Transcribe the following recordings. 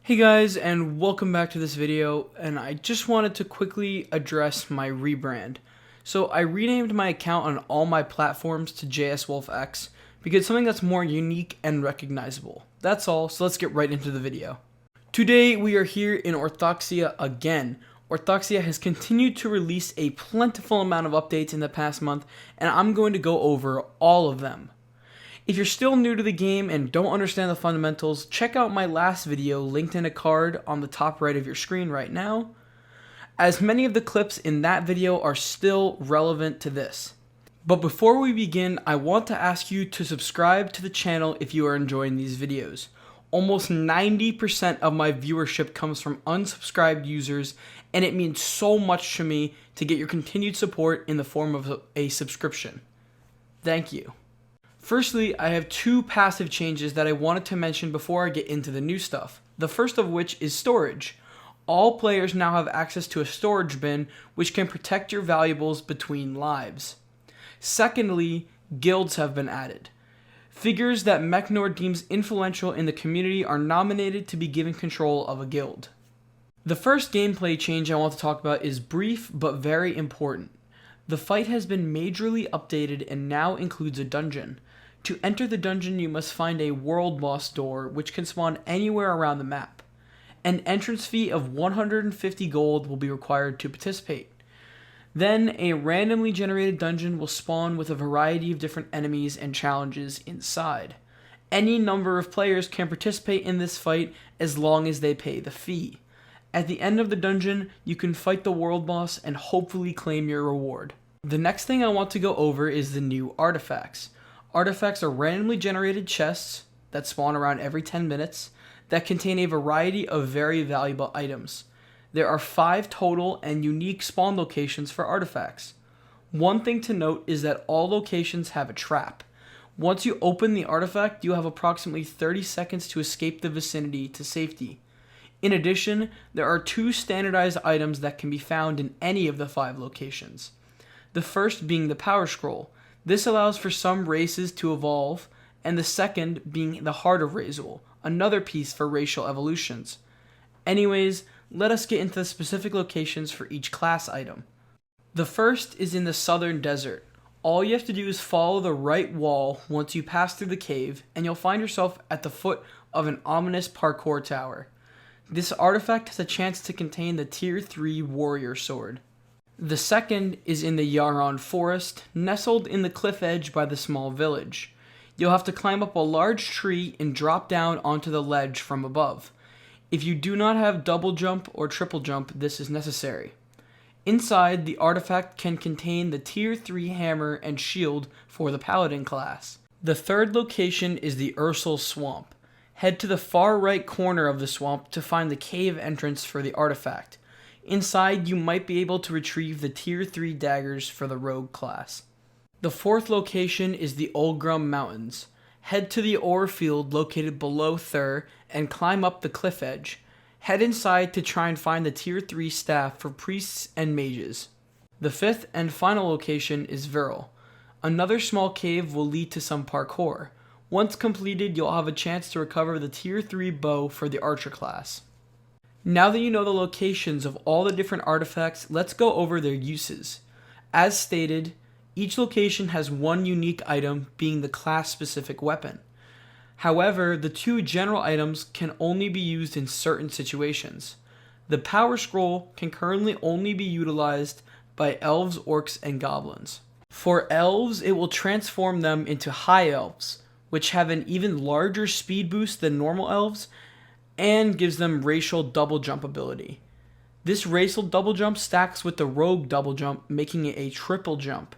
Hey guys, and welcome back to this video, and I just wanted to quickly address my rebrand. So I renamed my account on all my platforms to JSWolfX because it's something that's more unique and recognizable. That's all, so let's get right into the video. Today we are here in Orthoxia again. Orthoxia has continued to release a plentiful amount of updates in the past month, and I'm going to go over all of them. If you're still new to the game and don't understand the fundamentals, check out my last video linked in a card on the top right of your screen right now, as many of the clips in that video are still relevant to this. But before we begin, I want to ask you to subscribe to the channel if you are enjoying these videos. Almost 90% of my viewership comes from unsubscribed users, and it means so much to me to get your continued support in the form of a subscription. Thank you. Firstly, I have two passive changes that I wanted to mention before I get into the new stuff. The first of which is storage. All players now have access to a storage bin which can protect your valuables between lives. Secondly, guilds have been added. Figures that Mechnor deems influential in the community are nominated to be given control of a guild. The first gameplay change I want to talk about is brief but very important. The fight has been majorly updated and now includes a dungeon. To enter the dungeon, you must find a world boss door which can spawn anywhere around the map. An entrance fee of 150 gold will be required to participate. Then, a randomly generated dungeon will spawn with a variety of different enemies and challenges inside. Any number of players can participate in this fight as long as they pay the fee. At the end of the dungeon, you can fight the world boss and hopefully claim your reward. The next thing I want to go over is the new artifacts. Artifacts are randomly generated chests that spawn around every 10 minutes that contain a variety of very valuable items. There are 5 total and unique spawn locations for artifacts. One thing to note is that all locations have a trap. Once you open the artifact, you have approximately 30 seconds to escape the vicinity to safety. In addition, there are 2 standardized items that can be found in any of the 5 locations. The first being the Power Scroll. This allows for some races to evolve, and the second being the Heart of Racial, another piece for racial evolutions. Anyways, let us get into the specific locations for each class item. The first is in the Southern Desert. All you have to do is follow the right wall once you pass through the cave, and you'll find yourself at the foot of an ominous parkour tower. This artifact has a chance to contain the Tier 3 Warrior Sword. The second is in the Yaron Forest, nestled in the cliff edge by the small village. You'll have to climb up a large tree and drop down onto the ledge from above. If you do not have double jump or triple jump, this is necessary. Inside, the artifact can contain the Tier 3 hammer and shield for the Paladin class. The third location is the Ursal Swamp. Head to the far right corner of the swamp to find the cave entrance for the artifact. Inside, you might be able to retrieve the Tier 3 daggers for the Rogue class. The fourth location is the Ulgrum Mountains. Head to the ore field located below Thur and climb up the cliff edge. Head inside to try and find the Tier 3 staff for priests and mages. The fifth and final location is Viral. Another small cave will lead to some parkour. Once completed, you'll have a chance to recover the Tier 3 bow for the Archer class. Now that you know the locations of all the different artifacts, let's go over their uses. As stated, each location has one unique item, being the class-specific weapon. However, the 2 general items can only be used in certain situations. The Power Scroll can currently only be utilized by elves, orcs, and goblins. For elves, it will transform them into High Elves, which have an even larger speed boost than normal elves, and gives them racial double jump ability. This racial double jump stacks with the rogue double jump, making it a triple jump.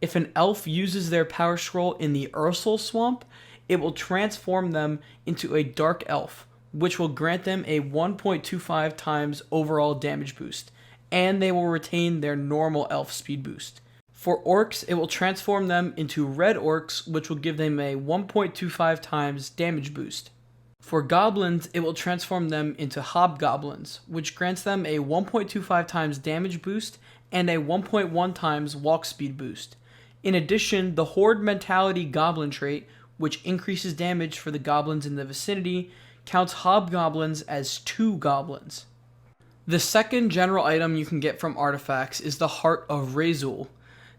If an elf uses their Power Scroll in the Ursal Swamp, it will transform them into a dark elf, which will grant them a 1.25 times overall damage boost, and they will retain their normal elf speed boost. For orcs, it will transform them into red orcs, which will give them a 1.25 times damage boost. For goblins, it will transform them into hobgoblins, which grants them a 1.25 times damage boost and a 1.1 times walk speed boost. In addition, the Horde Mentality Goblin trait, which increases damage for the goblins in the vicinity, counts hobgoblins as 2 goblins. The second general item you can get from artifacts is the Heart of Razul.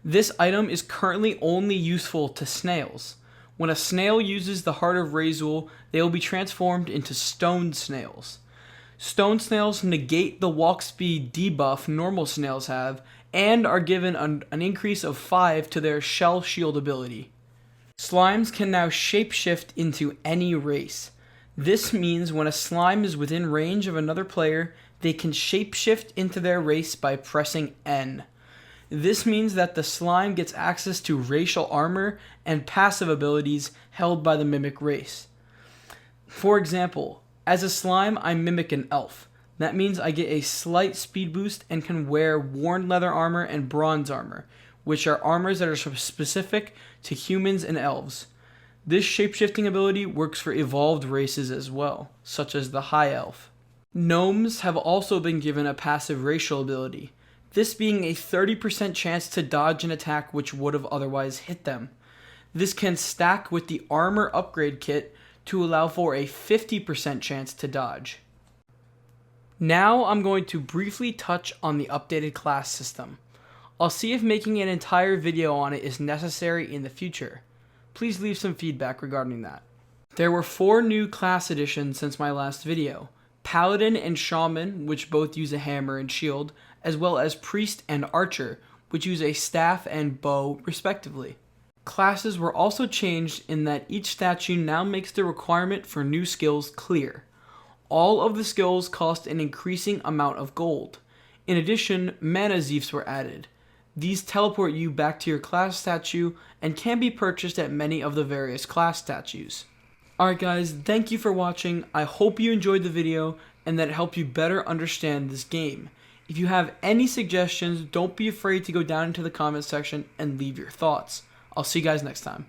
This item is currently only useful to snails. When a snail uses the Heart of Razul, they will be transformed into stone snails. Stone snails negate the walk speed debuff normal snails have, and are given an increase of 5 to their shell shield ability. Slimes can now shapeshift into any race. This means when a slime is within range of another player, they can shapeshift into their race by pressing N. This means that the slime gets access to racial armor and passive abilities held by the mimic race. For example, as a slime, I mimic an elf. That means I get a slight speed boost and can wear worn leather armor and bronze armor, which are armors that are specific to humans and elves. This shapeshifting ability works for evolved races as well, such as the high elf. Gnomes have also been given a passive racial ability, this being a 30% chance to dodge an attack which would have otherwise hit them. This can stack with the armor upgrade kit to allow for a 50% chance to dodge. Now I'm going to briefly touch on the updated class system. I'll see if making an entire video on it is necessary in the future. Please leave some feedback regarding that. There were 4 new class additions since my last video: Paladin and Shaman, which both use a hammer and shield, as well as Priest and Archer, which use a staff and bow respectively. Classes were also changed in that each statue now makes the requirement for new skills clear. All of the skills cost an increasing amount of gold. In addition, mana Zeefs were added. These teleport you back to your class statue and can be purchased at many of the various class statues. Alright guys, thank you for watching. I hope you enjoyed the video and that it helped you better understand this game. If you have any suggestions, don't be afraid to go down into the comments section and leave your thoughts. I'll see you guys next time.